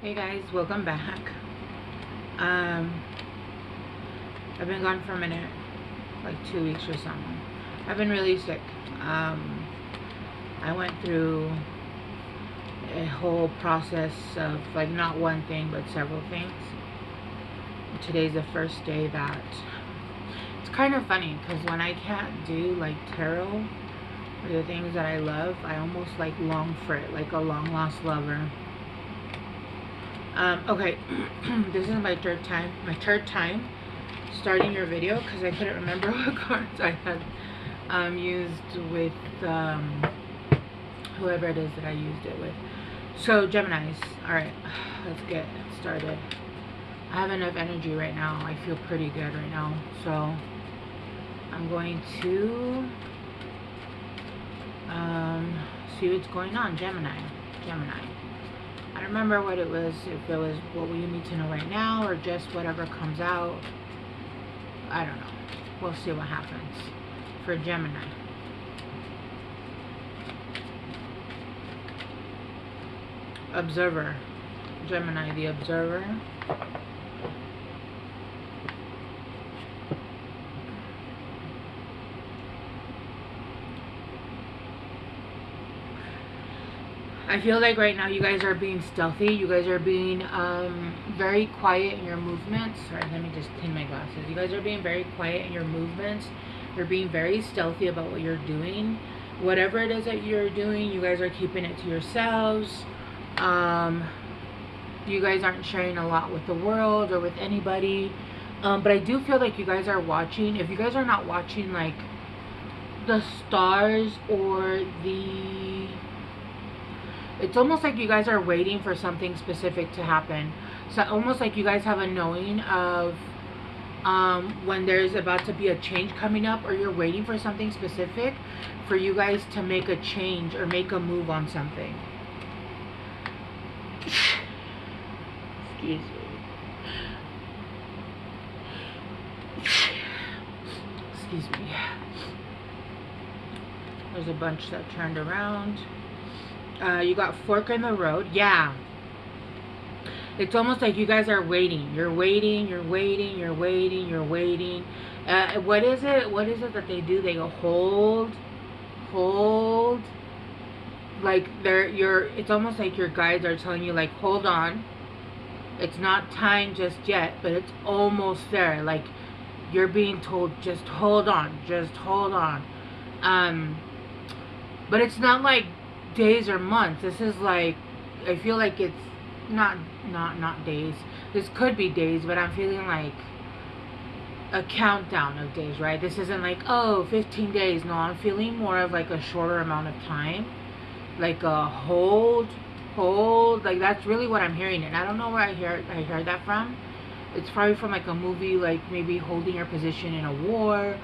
Hey guys, welcome back. I've been gone for a minute, like 2 weeks or something. I've been really sick. I went through a whole process of like not one thing but several things. Today's the first day that it's kind of funny because when I can't do like tarot or the things that I love, I almost like long for it, like a long lost lover. Okay, this is my third time starting your video because I couldn't remember what cards I had used with whoever it is that I used it with. So Geminis, alright, let's get started. I have enough energy right now. I feel pretty good right now, so I'm going to see what's going on. Gemini. I don't remember what it was, if it was what you need to know right now or just whatever comes out. I don't know. We'll see what happens for Gemini. Observer. Gemini, the observer. I feel like right now you guys are being stealthy. You guys are being very quiet in your movements. Sorry, let me just clean my glasses. You guys are being very quiet in your movements. You're being very stealthy about what you're doing. Whatever it is that you're doing, you guys are keeping it to yourselves. You guys aren't sharing a lot with the world or with anybody. But I do feel like you guys are watching. If you guys are not watching like the stars or the... It's almost like you guys are waiting for something specific to happen. So almost like you guys have a knowing of when there's about to be a change coming up, or you're waiting for something specific for you guys to make a change or make a move on something. Excuse me. Excuse me. There's a bunch that turned around. You got fork in the road. Yeah. It's almost like you guys are waiting. You're waiting. What is it that they do? They go hold. Like it's almost like your guides are telling you like, hold on. It's not time just yet, but it's almost there. Like you're being told, just hold on. But it's not like days or months. This is like, I feel like it's not days. This could be days, but I'm feeling like a countdown of days, right? This isn't like, oh, 15 days. No, I'm feeling more of like a shorter amount of time, like a hold. Like that's really what I'm hearing. And I don't know where I heard that from. It's probably from like a movie, like maybe holding your position in a war,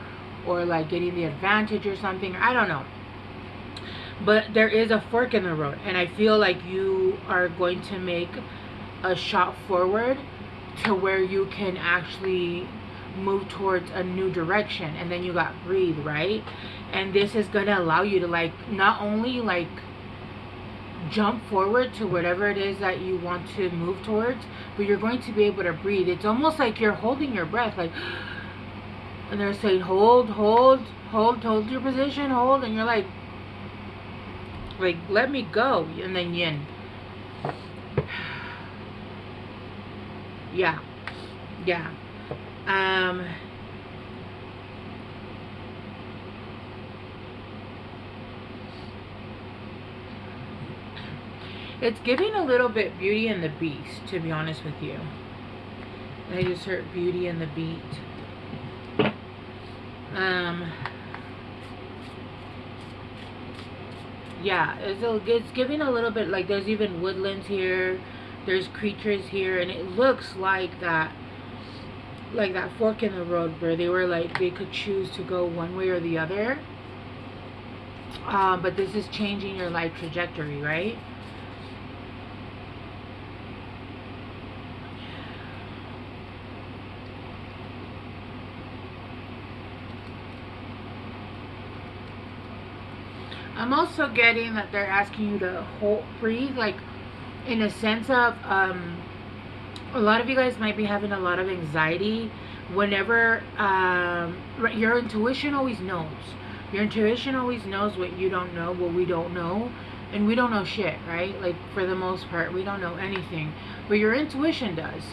or like getting the advantage or something. I don't know. But there is a fork in the road, and I feel like you are going to make a shot forward to where you can actually move towards a new direction. And then you got breathe, right? And this is going to allow you to like not only like jump forward to whatever it is that you want to move towards, but you're going to be able to breathe. It's almost like you're holding your breath, like, and they're saying hold your position, hold, and you're like let me go. And then yin. Yeah. It's giving a little bit Beauty and the Beast, to be honest with you. I just heard Beauty and the Beast. Yeah, it's giving a little bit like there's even woodlands here, there's creatures here, and it looks like that fork in the road where they were like they could choose to go one way or the other. But this is changing your life trajectory, right? I'm also getting that they're asking you to breathe like in a sense of a lot of you guys might be having a lot of anxiety whenever your intuition always knows. Your intuition always knows what you don't know, what we don't know. And we don't know shit, right? Like, for the most part, we don't know anything. But your intuition does.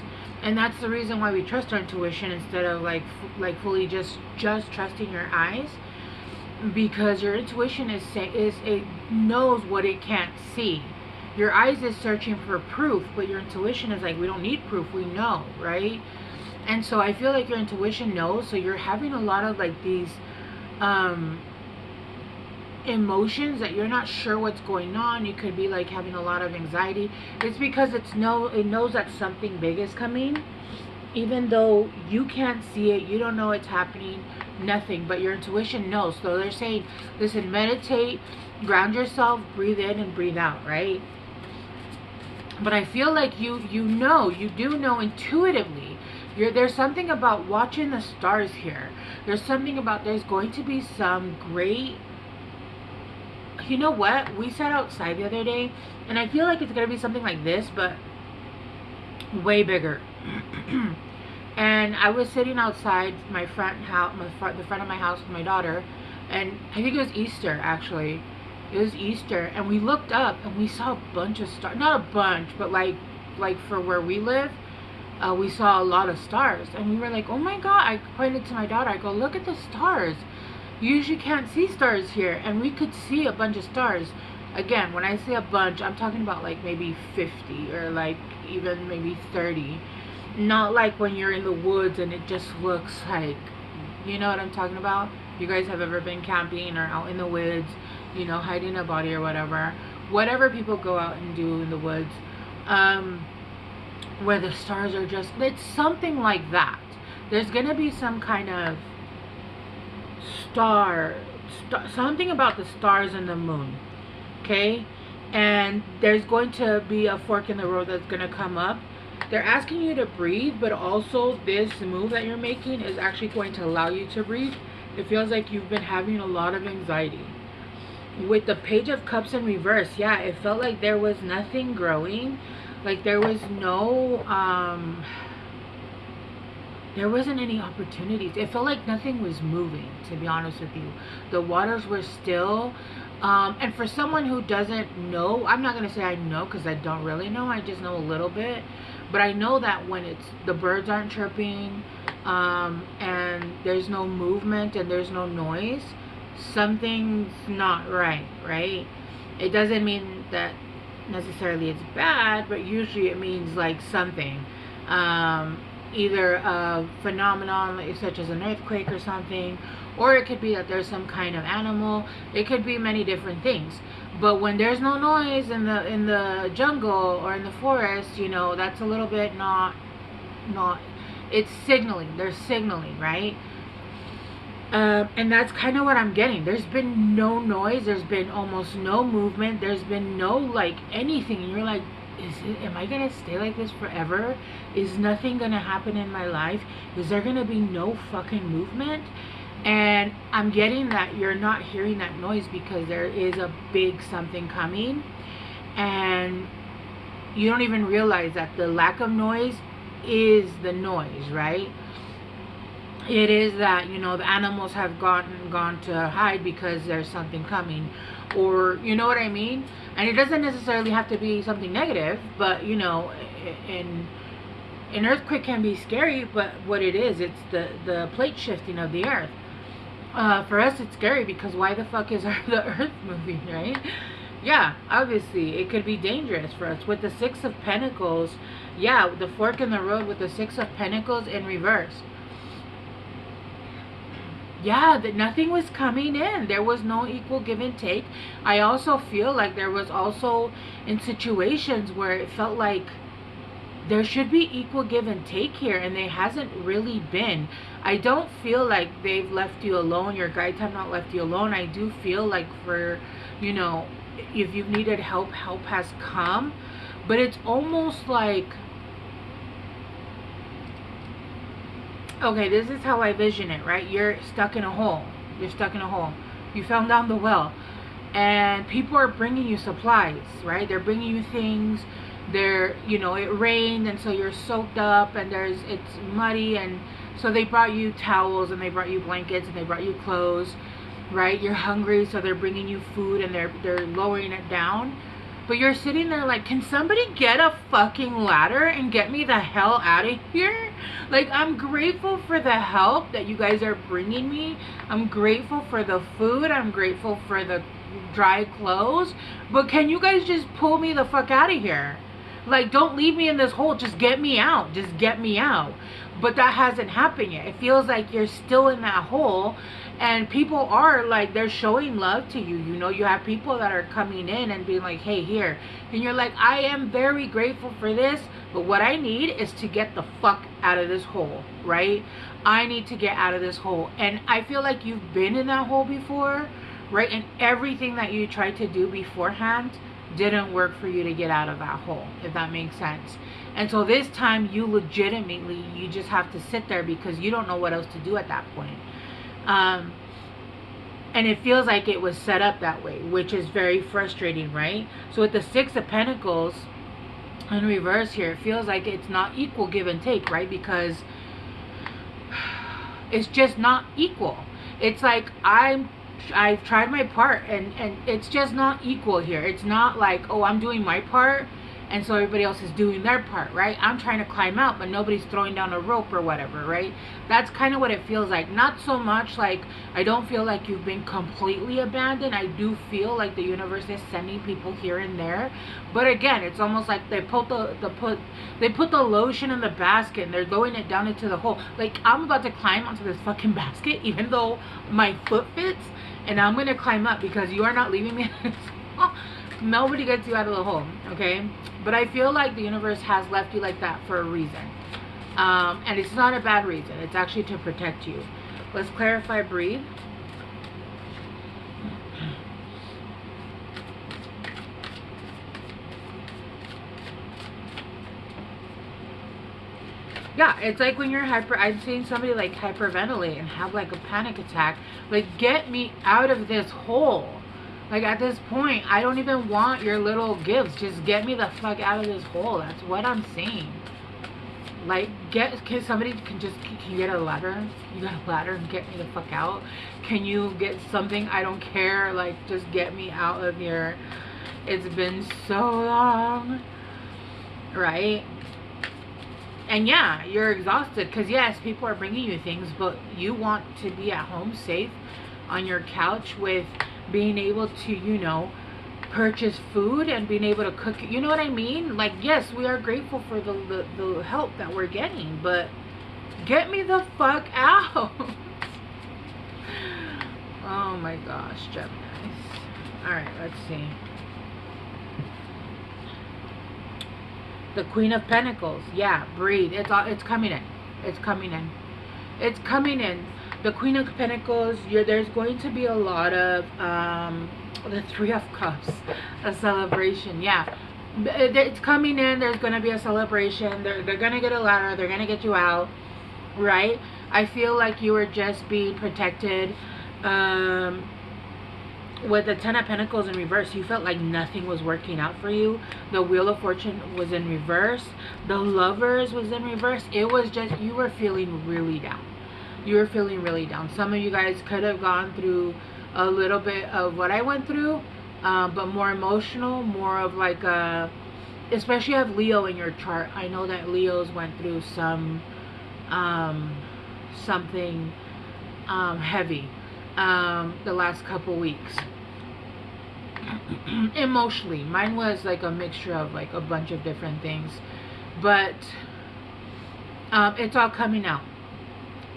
And that's the reason why we trust our intuition instead of like fully just trusting your eyes. Because your intuition it knows what it can't see. Your eyes is searching for proof, but your intuition is like, we don't need proof, we know, right? And so I feel like your intuition knows, so you're having a lot of like these emotions that you're not sure what's going on. You could be like having a lot of anxiety. It's because it knows that something big is coming, even though you can't see it, you don't know it's happening, nothing, but your intuition knows. So they're saying, listen, meditate, ground yourself, breathe in and breathe out, right? But I feel like you do know intuitively. There's something about watching the stars here. There's something about, there's going to be some great, you know what? We sat outside the other day, and I feel like it's going to be something like this, but way bigger. And I was sitting outside my front house, the front of my house with my daughter, and I think it was Easter, actually. It was Easter, and we looked up, and we saw a bunch of stars. Not a bunch, but like for where we live, we saw a lot of stars. And we were like, oh my God. I pointed to my daughter. I go, look at the stars. You usually can't see stars here. And we could see a bunch of stars. Again, when I say a bunch, I'm talking about like maybe 50 or like even maybe 30. Not like when you're in the woods and it just looks like, you know what I'm talking about? You guys have ever been camping or out in the woods, you know, hiding a body or whatever people go out and do in the woods, where the stars are just, it's something like that. There's gonna be some kind of something about the stars and the moon, okay? And there's going to be a fork in the road that's gonna come up. They're asking you to breathe, but also this move that you're making is actually going to allow you to breathe. It feels like you've been having a lot of anxiety. With the Page of Cups in reverse, yeah, it felt like there was nothing growing. Like there was no, there wasn't any opportunities. It felt like nothing was moving, to be honest with you. The waters were still. And for someone who doesn't know, I'm not going to say I know because I don't really know. I just know a little bit. But I know that when the birds aren't chirping, and there's no movement and there's no noise, something's not right, right? It doesn't mean that necessarily it's bad, but usually it means like something. Either a phenomenon such as an earthquake or something, or it could be that there's some kind of animal. It could be many different things. But when there's no noise in the jungle or in the forest, you know, that's a little bit not it's signaling. They're signaling, right? And that's kind of what I'm getting. There's been no noise. There's been almost no movement. There's been no like anything. And you're like, am I gonna stay like this forever? Is nothing gonna happen in my life? Is there gonna be no fucking movement? And I'm getting that you're not hearing that noise because there is a big something coming, and you don't even realize that the lack of noise is the noise, right? It is that, you know, the animals have gone to hide because there's something coming, or you know what I mean? And it doesn't necessarily have to be something negative, but you know, an earthquake can be scary, but what it is, it's the plate shifting of the earth. For us it's scary because why the fuck is the earth moving, right? Yeah, obviously it could be dangerous for us. With the Six of Pentacles, yeah, the fork in the road with the Six of Pentacles in reverse. Yeah, that nothing was coming in. There was no equal give and take. I also feel like there was also in situations where it felt like there should be equal give and take here, and there hasn't really been. I don't feel like they've left you alone. Your guides have not left you alone. I do feel like for, you know, if you've needed help, help has come. But it's almost like, okay, this is how I vision it, right? You're stuck in a hole. You're stuck in a hole. You fell down the well. And people are bringing you supplies, right? They're bringing you things. There, you know, it rained, and so you're soaked up, and it's muddy, and so they brought you towels, and they brought you blankets, and they brought you clothes, right? You're hungry, so they're bringing you food, and they're lowering it down. But you're sitting there like, can somebody get a fucking ladder and get me the hell out of here? Like, I'm grateful for the help that you guys are bringing me. I'm grateful for the food. I'm grateful for the dry clothes. But can you guys just pull me the fuck out of here? Like, don't leave me in this hole. Just get me out. Just get me out. But that hasn't happened yet. It feels like you're still in that hole. And people are like, they're showing love to you. You know, you have people that are coming in and being like, hey, here. And you're like, I am very grateful for this. But what I need is to get the fuck out of this hole, right? I need to get out of this hole. And I feel like you've been in that hole before, right? And everything that you tried to do beforehand didn't work for you to get out of that hole, if that makes sense. And so this time you legitimately, you just have to sit there because you don't know what else to do at that point. And it feels like it was set up that way, which is very frustrating, right? So with the Six of Pentacles in reverse here, it feels like it's not equal give and take, right? Because it's just not equal. It's like I've tried my part, and it's just not equal here. It's not like, oh, I'm doing my part and so everybody else is doing their part, right? I'm trying to climb out, but nobody's throwing down a rope or whatever, right? That's kind of what it feels like. Not so much like, I don't feel like you've been completely abandoned. I do feel like the universe is sending people here and there, but again, it's almost like they put the lotion in the basket and they're throwing it down into the hole. Like, I'm about to climb onto this fucking basket even though my foot fits, and I'm gonna climb up because you are not leaving me. Nobody gets you out of the hole, okay? But I feel like the universe has left you like that for a reason. And it's not a bad reason. It's actually to protect you. Let's clarify, breathe. Yeah, it's like when you're I've seen somebody like hyperventilate and have like a panic attack. Like, get me out of this hole. Like, at this point, I don't even want your little gifts. Just get me the fuck out of this hole. That's what I'm saying. Like, can you get a ladder? You got a ladder and get me the fuck out? Can you get something? I don't care. Like, just get me out of here. It's been so long. Right? And yeah, you're exhausted. Because yes, people are bringing you things. But you want to be at home safe on your couch with being able to, you know, purchase food and being able to cook. You know what I mean? Like, yes, we are grateful for the help that we're getting, but get me the fuck out. Oh my gosh, Gemini. Alright, let's see. The Queen of Pentacles. Yeah, breathe. It's coming in. It's coming in. It's coming in. The Queen of Pentacles, there's going to be a lot of the Three of Cups, a celebration. Yeah, it's coming in. There's going to be a celebration. They're going to get a ladder. They're going to get you out, right? I feel like you were just being protected. With the Ten of Pentacles in reverse, you felt like nothing was working out for you. The Wheel of Fortune was in reverse. The Lovers was in reverse. It was just, you were feeling really down. You were feeling really down. Some of you guys could have gone through a little bit of what I went through, but more emotional, more of like a, especially you have Leo in your chart. I know that Leos went through some something heavy the last couple weeks. Emotionally, mine was like a mixture of like a bunch of different things, but it's all coming out.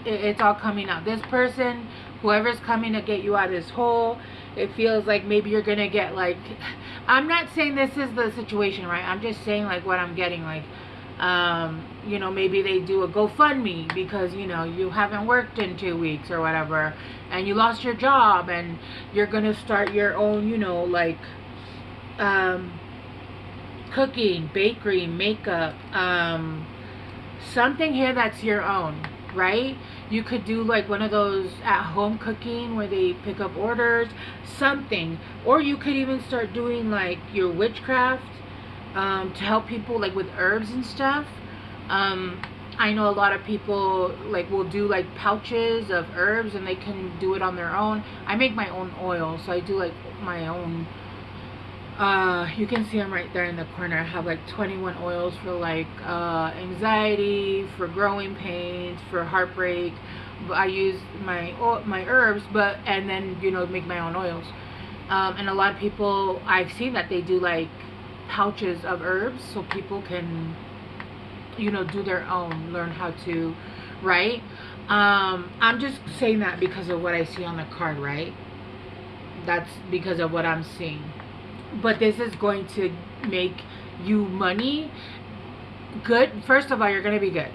It's all coming out. This person, whoever's coming to get you out of this hole, it feels like maybe you're gonna get like, I'm not saying this is the situation, right? I'm just saying like what I'm getting, like you know, maybe they do a GoFundMe because, you know, you haven't worked in 2 weeks or whatever, and you lost your job, and you're gonna start your own, you know, like cooking, bakery, makeup, something here that's your own, right? You could do like one of those at-home cooking where they pick up orders, something. Or you could even start doing like your witchcraft, to help people like with herbs and stuff. I know a lot of people like will do like pouches of herbs, and they can do it on their own. I make my own oil, so I do like my own. You can see them right there in the corner. I have like 21 oils for like anxiety, for growing pains, for heartbreak. I use my herbs, but and then make my own oils. And a lot of people I've seen that they do like pouches of herbs, so people can do their own, learn how to, right? I'm just saying that because of what I see on the card, right? That's because of what I'm seeing. But this is going to make you money. Good. First of all, you're going to be good.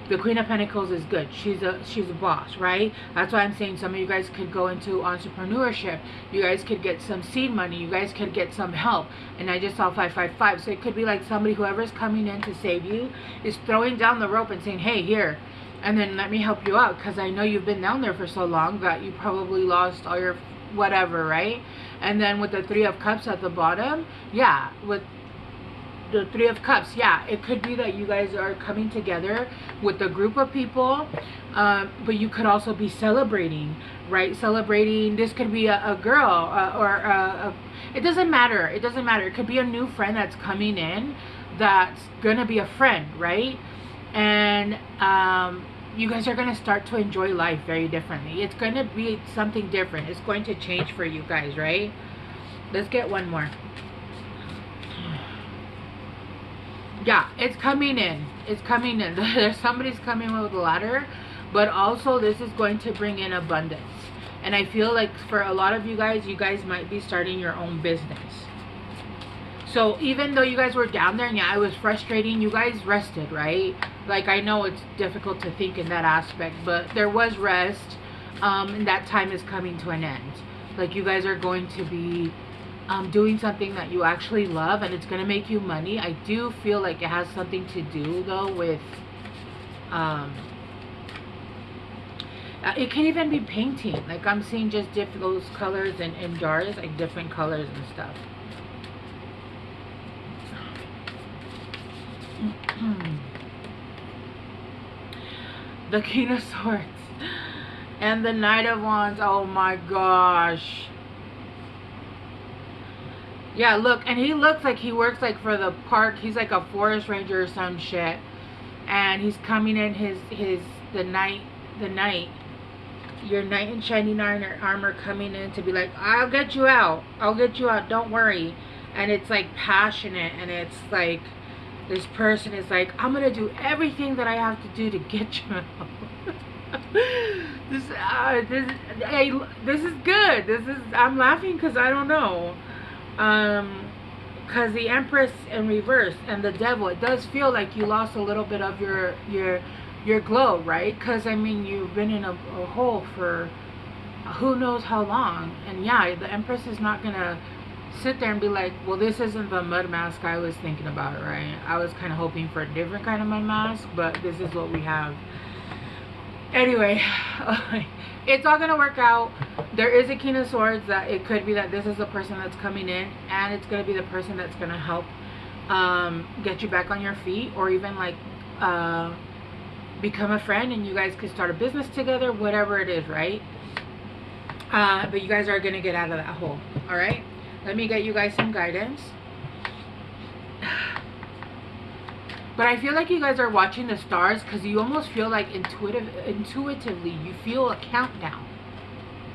The Queen of Pentacles is good. She's a boss, right? That's why I'm saying some of you guys could go into entrepreneurship. You guys could get some seed money. You guys could get some help. And I just saw 555. So it could be like somebody, whoever's coming in to save you, is throwing down the rope and saying, hey, here, and then let me help you out, because I know you've been down there for so long that you probably lost all your whatever, right? And then with the Three of Cups at the bottom, yeah, with the Three of Cups, yeah, it could be that you guys are coming together with a group of people, but you could also be celebrating, right? Celebrating. This could be a girl, it doesn't matter. It doesn't matter. It could be a new friend that's coming in that's gonna be a friend, right? And you guys are going to start to enjoy life very differently. It's going to be something different. It's going to change for you guys, right? Let's get one more. Yeah, it's coming in. It's coming in. There's somebody's coming with a ladder, but also this is going to bring in abundance. And I feel like for a lot of you guys might be starting your own business. So even though you guys were down there and yeah, it was frustrating, you guys rested, right? Like, I know it's difficult to think in that aspect, but there was rest, and that time is coming to an end. Like, you guys are going to be doing something that you actually love, and it's going to make you money. I do feel like it has something to do, though, with... it can even be painting. Like, I'm seeing just those colors in jars, like different colors and stuff. The King of Swords and the Knight of Wands. Oh my gosh. Yeah, look, and he looks like he works like for the park. He's like a forest ranger or some shit, and he's coming in the knight, your knight in shining armor coming in to be like, I'll get you out, don't worry. And it's like passionate, and it's like this person is like, I'm gonna do everything that I have to do to get you out. This is good. I'm laughing because I don't know. Because the Empress in reverse and the Devil, it does feel like you lost a little bit of your glow, right? Because I mean, you've been in a hole for who knows how long, and yeah, the Empress is not gonna sit there and be like, well, this isn't the mud mask I was thinking about, right? I was kind of hoping for a different kind of mud mask, but this is what we have. Anyway, it's all gonna work out. There is a King of Swords that it could be that this is the person that's coming in, and it's gonna be the person that's gonna help get you back on your feet, or even like become a friend, and you guys could start a business together, whatever it is, right? But you guys are gonna get out of that hole. All right, let me get you guys some guidance. But I feel like you guys are watching the stars because you almost feel like intuitively you feel a countdown.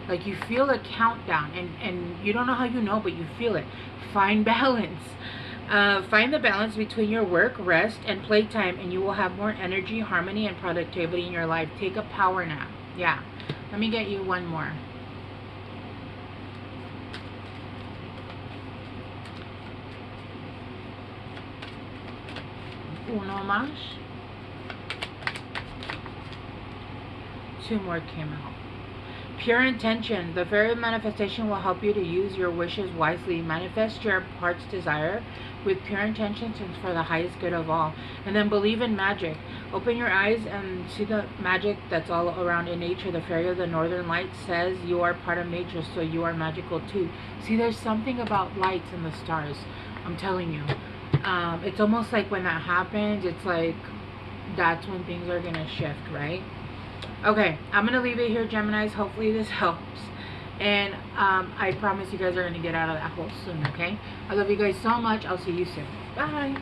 Like you feel a countdown, and you don't know how you know, but you feel it. Find balance. Find the balance between your work, rest, and playtime, and you will have more energy, harmony, and productivity in your life. Take a power nap. Yeah. Let me get you one more. Uno más. Two more came out. Pure intention. The fairy manifestation will help you to use your wishes wisely. Manifest your heart's desire with pure intentions and for the highest good of all. And then believe in magic. Open your eyes and see the magic that's all around in nature. The fairy of the northern lights says you are part of nature, so you are magical too. See, there's something about lights and the stars. I'm telling you. It's almost like when that happens, it's like that's when things are gonna shift, right? Okay, I'm gonna leave it here, Geminis. Hopefully this helps. And I promise you guys are gonna get out of that hole soon, okay? I love you guys so much. I'll see you soon. Bye.